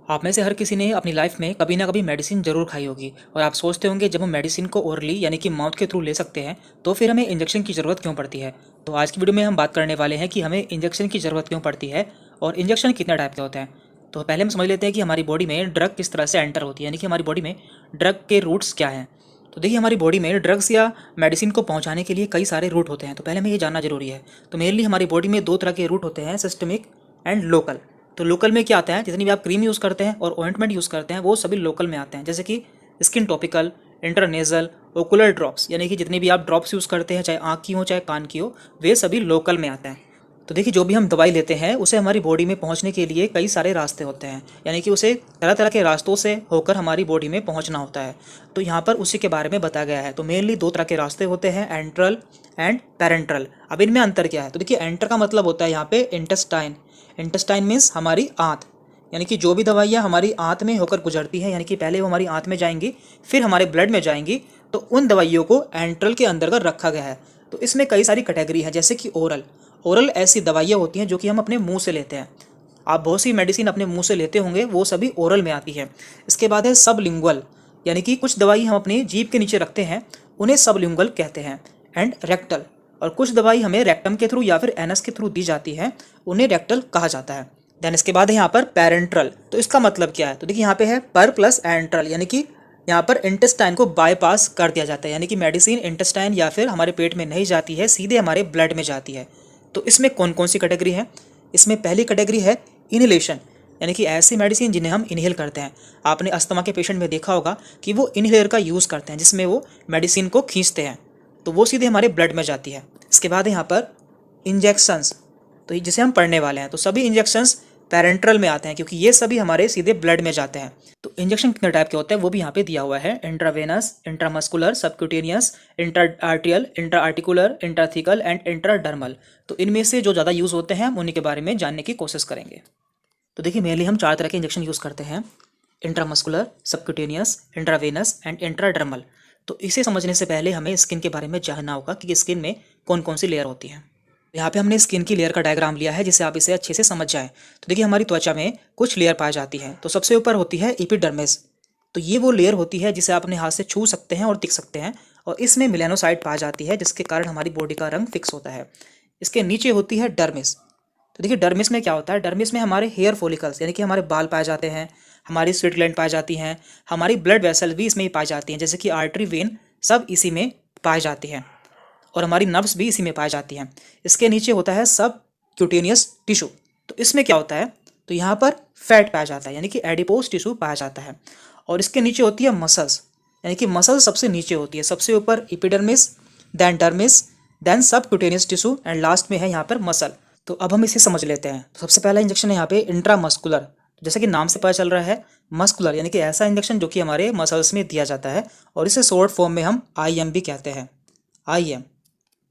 आप में से हर किसी ने अपनी लाइफ में कभी ना कभी मेडिसिन जरूर खाई होगी और आप सोचते होंगे जब हम मेडिसिन को ओरली यानी कि माउथ के थ्रू ले सकते हैं तो फिर हमें इंजेक्शन की ज़रूरत क्यों पड़ती है। तो आज की वीडियो में हम बात करने वाले हैं कि हमें इंजेक्शन की ज़रूरत क्यों पड़ती है और इंजेक्शन कितने टाइप के होते हैं। तो पहले हम समझ लेते हैं कि हमारी बॉडी में ड्रग किस तरह से एंटर होती है, यानी कि हमारी बॉडी में ड्रग के रूट्स क्या हैं। तो देखिए, हमारी बॉडी में ड्रग्स या मेडिसिन को पहुंचाने के लिए कई सारे रूट होते हैं। तो पहले हमें ये जानना जरूरी है। तो मेनली हमारी बॉडी में दो तरह के रूट होते हैं, सिस्टमिक एंड लोकल। तो लोकल में क्या आता है, जितनी भी आप क्रीम यूज़ करते हैं और ऑइंटमेंट यूज़ करते हैं वो सभी लोकल में आते हैं, जैसे कि स्किन टॉपिकल, इंटरनेजल, ओकुलर ड्रॉप्स, यानी कि जितनी भी आप ड्रॉप्स यूज़ करते हैं, चाहे आँख की हो चाहे कान की हो, वे सभी लोकल में आते हैं। तो देखिए, जो भी हम दवाई लेते हैं उसे हमारी बॉडी में पहुंचने के लिए कई सारे रास्ते होते हैं, यानी कि उसे तरह तरह के रास्तों से होकर हमारी बॉडी में पहुंचना होता है। तो यहाँ पर उसी के बारे में बताया गया है। तो मेनली दो तरह के रास्ते होते हैं, एंट्रल एंड पैरेंट्रल। अब इनमें अंतर क्या है? तो देखिए, एंटर का मतलब होता है यहाँ पे इंटेस्टाइन। इंटेस्टाइन मीन्स हमारी आंत, यानी कि जो भी दवाइयाँ हमारी आंत में होकर गुजरती हैं, यानी कि पहले वो हमारी आंत में जाएंगी फिर हमारे ब्लड में जाएंगी, तो उन दवाइयों को एंट्रल के अंतर्गत रखा गया है। तो इसमें कई सारी कैटेगरी है, जैसे कि ओरल। ओरल ऐसी दवाइयाँ होती हैं जो कि हम अपने मुंह से लेते हैं। आप बहुत सी मेडिसिन अपने मुंह से लेते होंगे, वो सभी ओरल में आती है। इसके बाद है सबलिंगुअल, यानी कि कुछ दवाई हम अपनी जीभ के नीचे रखते हैं, उन्हें सबलिंगुअल कहते हैं। एंड रेक्टल, और कुछ दवाई हमें रेक्टम के थ्रू या फिर एनस के थ्रू दी जाती है, उन्हें रेक्टल कहा जाता है। देन इसके बाद है यहाँ पर पैरेंट्रल। तो इसका मतलब क्या है? तो देखिए, यहाँ पे है पर प्लस एंट्रल, यानी कि यहाँ पर इंटेस्टाइन को बाईपास कर दिया जाता है, यानी कि मेडिसिन इंटेस्टाइन या फिर हमारे पेट में नहीं जाती है, सीधे हमारे ब्लड में जाती है। तो इसमें कौन कौन सी कैटेगरी है? इसमें पहली कैटेगरी है इनहेलेशन, यानी कि ऐसी मेडिसिन जिन्हें हम इनहेल करते हैं। आपने अस्थमा के पेशेंट में देखा होगा कि वो इनहेलर का यूज़ करते हैं, जिसमें वो मेडिसिन को खींचते हैं, तो वो सीधे हमारे ब्लड में जाती है। इसके बाद यहाँ पर इंजेक्शंस, तो जिसे हम पढ़ने वाले हैं, तो सभी इंजेक्शंस पैरेंट्रल में आते हैं, क्योंकि ये सभी हमारे सीधे ब्लड में जाते हैं। तो इंजेक्शन कितने टाइप के होते हैं वो भी यहाँ पे दिया हुआ है, intravenous, intramuscular, subcutaneous, intra आर्टियल, intra articular, intrathecal and intradermal. तो इनमें से जो ज़्यादा यूज़ होते हैं हम उन्हीं के बारे में जानने की कोशिश करेंगे। तो देखिए, मेनली हम चार तरह के इंजेक्शन यूज़ करते हैं, intramuscular, subcutaneous, intravenous and intradermal. तो इसे समझने से पहले हमें स्किन के बारे में जानना होगा कि स्किन में कौन कौन सी लेयर होती है। यहाँ पे हमने स्किन की लेयर का डायग्राम लिया है, जिससे आप इसे अच्छे से समझ जाएं। तो देखिए, हमारी त्वचा में कुछ लेयर पाई जाती है। तो सबसे ऊपर होती है एपिडर्मिस। तो ये वो लेयर होती है जिसे आप अपने हाथ से छू सकते हैं और दिख सकते हैं, और इसमें मेलानोसाइट पाई जाती है, जिसके कारण हमारी बॉडी का रंग फिक्स होता है। इसके नीचे होती है डर्मिस। तो देखिए, डर्मिस में क्या होता है? डर्मिस में हमारे हेयर फॉलिकल्स, यानी कि हमारे बाल पाए जाते हैं, हमारी स्वीट ग्लैंड पाई जाती हैं, हमारी ब्लड वेसल भी इसमें ही पाई जाती हैं, जैसे कि आर्टरी, वेन, सब इसी में पाई जाती हैं, और हमारी नर्व्स भी इसी में पाई जाती हैं। इसके नीचे होता है सब क्यूटेनियस टिश्यू। तो इसमें क्या होता है? तो यहाँ पर फैट पाया जाता है, यानी कि एडिपोज टिश्यू पाया जाता है। और इसके नीचे होती है मसल्स, यानी कि मसल सबसे नीचे होती है। सबसे ऊपर एपिडर्मिस, देन डर्मिस, देन सब क्यूटेनियस टिश्यू एंड लास्ट में है यहाँ पर मसल। तो अब हम इसे समझ लेते हैं। तो सबसे पहला इंजेक्शन है यहाँ पे इंट्रामस्कुलर। जैसे कि नाम से पता चल रहा है, मस्कुलर, यानी कि ऐसा इंजेक्शन जो कि हमारे मसल्स में दिया जाता है, और इसे शॉर्ट फॉर्म में हम IM भी कहते हैं, IM।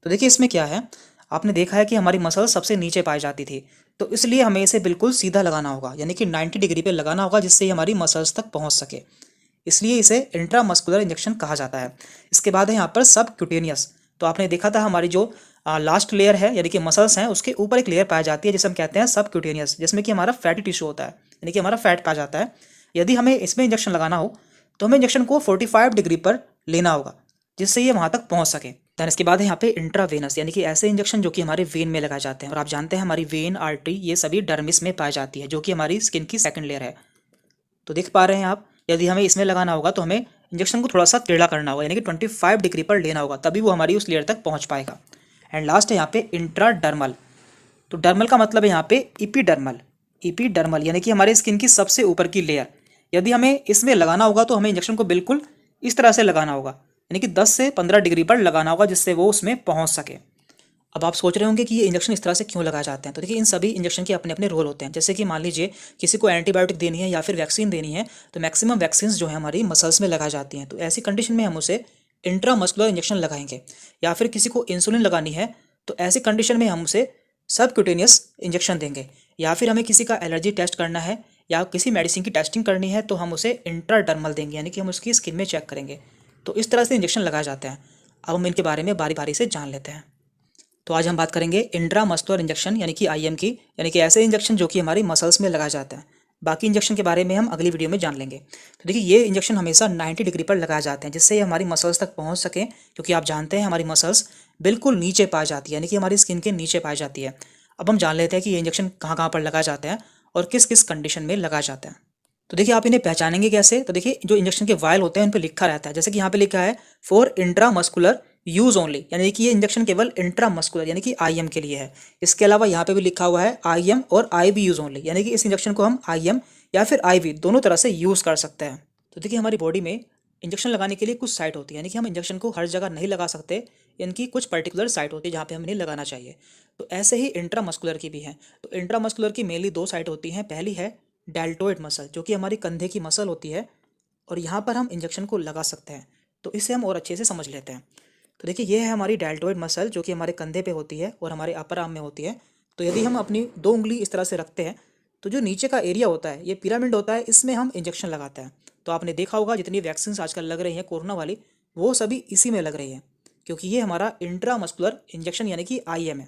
तो देखिए, इसमें क्या है, आपने देखा है कि हमारी मसल सबसे नीचे पाई जाती थी, तो इसलिए हमें इसे बिल्कुल सीधा लगाना होगा, यानी कि 90 डिग्री पे लगाना होगा, जिससे ये हमारी मसल्स तक पहुंच सके। इसलिए इसे इंट्रामस्कुलर इंजेक्शन कहा जाता है। इसके बाद है यहाँ पर सब क्यूटेनियस। तो आपने देखा था हमारी जो लास्ट लेयर है, यानी कि मसल्स हैं, उसके ऊपर एक लेयर पाई जाती है जिसे हम कहते हैं सब क्यूटेनियस, जिसमें कि हमारा फैटी टिश्यू होता है, यानी कि हमारा फैट पाया जाता है। यदि हमें इसमें इंजेक्शन लगाना हो तो हमें इंजेक्शन को 45 डिग्री पर लेना होगा, जिससे ये वहाँ तक पहुँच सके। दैन इसके बाद है यहाँ पे इंट्रावेनस, यानी कि ऐसे इंजेक्शन जो कि हमारे वेन में लगाए जाते हैं। और आप जानते हैं हमारी वेन, आर्टरी, ये सभी डर्मिस में पाई जाती है, जो कि हमारी स्किन की सेकंड लेयर है। तो देख पा रहे हैं आप, यदि हमें इसमें लगाना होगा तो हमें इंजेक्शन को थोड़ा सा टेढ़ा करना होगा, यानी कि 25 डिग्री पर लेना होगा, तभी वो हमारी उस लेयर तक पहुँच पाएगा। एंड लास्ट है यहाँ पे इंट्राडर्मल। तो डर्मल का मतलब है यहाँ पे इपीडर्मल। इपीडर्मल यानी कि हमारे स्किन की सबसे ऊपर की लेयर। यदि हमें इसमें लगाना होगा तो हमें इंजेक्शन को बिल्कुल इस तरह से लगाना होगा, यानी कि 10 से 15 डिग्री पर लगाना होगा, जिससे वो उसमें पहुंच सके। अब आप सोच रहे होंगे कि ये इंजेक्शन इस तरह से क्यों लगाए जाते हैं। तो देखिए, इन सभी इंजेक्शन के अपने अपने रोल होते हैं। जैसे कि मान लीजिए किसी को एंटीबायोटिक देनी है या फिर वैक्सीन देनी है, तो मैक्सिमम वैक्सीन जो है हमारी मसल्स में लगाई जाती हैं। तो ऐसी कंडीशन में हम उसे इंट्रामस्कुलर इंजेक्शन लगाएंगे। या फिर किसी को इंसुलिन लगानी है, तो ऐसी कंडीशन में हम उसे सबक्यूटेनियस इंजेक्शन देंगे। या फिर हमें किसी का एलर्जी टेस्ट करना है या किसी मेडिसिन की टेस्टिंग करनी है, तो हम उसे इंट्राडर्मल देंगे, यानी कि हम उसकी स्किन में चेक करेंगे। तो इस तरह से इंजेक्शन लगाए जाते हैं। अब हम इनके बारे में बारी बारी से जान लेते हैं। तो आज हम बात करेंगे इंट्रामस्कुलर इंजेक्शन, यानी कि IM की, यानी कि ऐसे इंजेक्शन जो कि हमारी मसल्स में लगाए जाते हैं। बाकी इंजेक्शन के बारे में हम अगली वीडियो में जान लेंगे। तो देखिए ये इंजेक्शन हमेशा 90 डिग्री पर लगाए जाते हैं, जिससे ये हमारी मसल्स तक पहुंच सकें, क्योंकि आप जानते हैं हमारी मसल्स बिल्कुल नीचे पाई जाती है, यानी कि हमारी स्किन के नीचे पाई जाती है। अब हम जान लेते हैं कि ये इंजेक्शन कहाँ कहाँ पर लगाए जाते हैं और किस किस कंडीशन में लगाए जाते हैं। तो देखिए आप इन्हें पहचानेंगे कैसे। तो देखिए जो इंजेक्शन के वायल होते हैं उन पर लिखा रहता है, जैसे कि यहाँ पे लिखा है फॉर इंट्रामस्कुलर यूज ओनली, यानी कि ये इंजेक्शन केवल इंट्रामस्कुलर यानी कि आईएम के लिए है। इसके अलावा यहाँ पे भी लिखा हुआ है आईएम और आईवी यूज ओनली, यानी कि इस इंजेक्शन को हम आईएम या फिर आईवी दोनों तरह से यूज कर सकते हैं। तो देखिए हमारी बॉडी में इंजेक्शन लगाने के लिए कुछ साइट होती है, यानी कि हम इंजेक्शन को हर जगह नहीं लगा सकते, इनकी कुछ पर्टिकुलर साइट होती है जहाँ पे हम इन्हें लगाना चाहिए। तो ऐसे ही इंट्रामस्कुलर की भी है। तो इंट्रामस्कुलर की मेनली दो साइट होती हैं। पहली है डेल्टोइड मसल, जो कि हमारी कंधे की मसल होती है, और यहाँ पर हम इंजेक्शन को लगा सकते हैं। तो इसे हम और अच्छे से समझ लेते हैं। तो देखिए ये है हमारी डेल्टोइड मसल, जो कि हमारे कंधे पे होती है और हमारे अपर आर्म में होती है। तो यदि हम अपनी दो उंगली इस तरह से रखते हैं तो जो नीचे का एरिया होता है, ये पिरामिड होता है, इसमें हम इंजेक्शन लगाते हैं। तो आपने देखा होगा जितनी वैक्सीन आजकल लग रही हैं कोरोना वाली, वो सभी इसी में लग रही है, क्योंकि ये हमारा इंट्रामस्कुलर इंजेक्शन यानी कि आईएम है।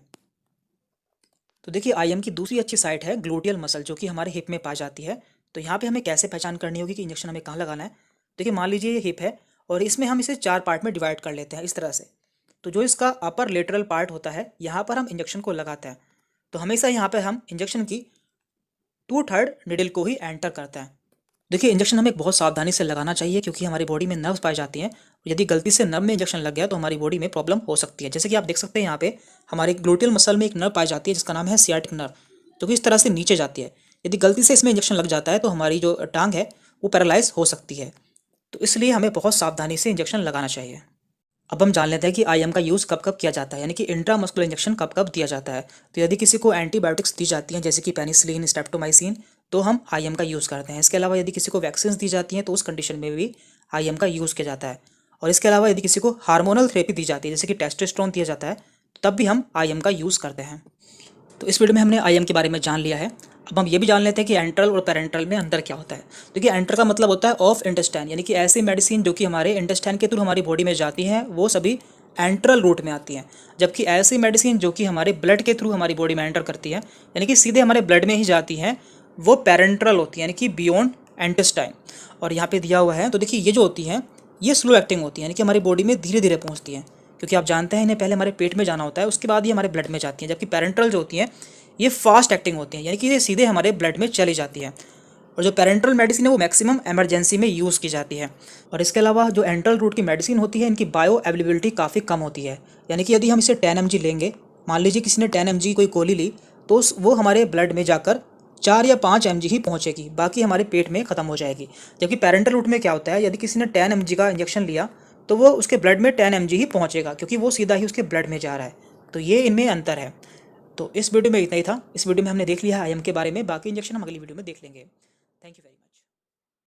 तो देखिए आईएम की दूसरी अच्छी साइट है ग्लूटियल मसल, जो कि हमारे हिप में पाई जाती है। तो यहाँ पे हमें कैसे पहचान करनी होगी कि इंजेक्शन हमें कहाँ लगाना है। देखिए मान लीजिए ये हिप है और इसमें हम इसे 4 पार्ट में डिवाइड कर लेते हैं इस तरह से। तो जो इसका अपर लेटरल पार्ट होता है, यहाँ पर हम इंजेक्शन को लगाते हैं। तो हमेशा यहाँ पे हम इंजेक्शन की 2/3 निडल को ही एंटर करते हैं। देखिए इंजेक्शन हमें बहुत सावधानी से लगाना चाहिए, क्योंकि हमारी बॉडी में नर्व्स पाई जाती हैं। यदि गलती से नर्व में इंजेक्शन लग गया तो हमारी बॉडी में प्रॉब्लम हो सकती है। जैसे कि आप देख सकते हैं यहाँ पे हमारे ग्लूटियल मसल में एक नर्व पाई जाती है जिसका नाम है सियाटिक नर्व, जो कि इस तरह से नीचे जाती है। यदि गलती से इसमें इंजेक्शन लग जाता है तो हमारी जो टांग है वो पैरालाइज हो सकती है। तो इसलिए हमें बहुत सावधानी से इंजेक्शन लगाना चाहिए। अब हम जान लेते हैं कि आईएम का यूज़ कब कब किया जाता है, यानी कि इंट्रामस्कुलर इंजेक्शन कब कब दिया जाता है। तो यदि किसी को एंटीबायोटिक्स दी जाती हैं, जैसे कि पेनिसिलिन, स्ट्रेप्टोमाइसिन, तो हम आईएम का यूज़ करते हैं। इसके अलावा यदि किसी को वैक्सीन दी जाती हैं तो उस कंडीशन में भी आईएम का यूज़ किया जाता है। और इसके अलावा यदि किसी को हार्मोनल थेरेपी दी जाती है, जैसे कि टेस्टोस्टेरोन दिया जाता है, तब भी हम आईएम का यूज़ करते हैं। तो इस वीडियो में हमने आईएम के बारे में जान लिया है। अब हम ये भी जान लेते हैं कि एंट्रल और पेरेंट्रल में अंदर क्या होता है। देखिए एंट्रल का मतलब होता है ऑफ इंटेस्टाइन, यानी कि ऐसी मेडिसिन जो कि हमारे इंटेस्टाइन के थ्रू हमारी बॉडी में जाती हैं, वो सभी एंट्रल रूट में आती हैं। जबकि ऐसी मेडिसिन जो कि हमारे ब्लड के थ्रू हमारी बॉडी में एंटर करती है, यानी कि सीधे हमारे ब्लड में ही जाती हैं, वो पेरेंट्रल होती है, यानी कि बियॉन्ड इंटेस्टाइन। और यहाँ पे दिया हुआ है। तो देखिए ये जो होती हैं ये स्लो एक्टिंग होती है, यानी कि हमारी बॉडी में धीरे धीरे पहुँचती हैं, क्योंकि आप जानते हैं इन्हें पहले हमारे पेट में जाना होता है, उसके बाद ये हमारे ब्लड में जाती हैं। जबकि पेरेंट्रल जो होती हैं ये फास्ट एक्टिंग होती हैं, यानी कि ये सीधे हमारे ब्लड में चली जाती है। और जो पेरेंट्रल मेडिसिन है वो मैक्सिमम इमरजेंसी में यूज़ की जाती है। और इसके अलावा जो एंट्रल रूट की मेडिसिन होती है, इनकी बायो अवेलेबिलिटी काफ़ी कम होती है। यानी कि यदि हम इसे 10 mg लेंगे, मान लीजिए किसी ने 10 mg कोई गोली ली, तो वो हमारे ब्लड में जाकर 4 या 5 mg ही पहुँचेगी, बाकी हमारे पेट में ख़त्म हो जाएगी। जबकि पेरेंट्रल रूट में क्या होता है, यदि किसी ने 10 mg का इंजेक्शन लिया तो वो उसके ब्लड में 10 mg ही पहुँचेगा, क्योंकि वो सीधा ही उसके ब्लड में जा रहा है। तो ये इनमें अंतर है। तो इस वीडियो में इतना ही था। इस वीडियो में हमने देख लिया है आईएम के बारे में, बाकी इंजेक्शन हम अगली वीडियो में देख लेंगे। Thank you very much.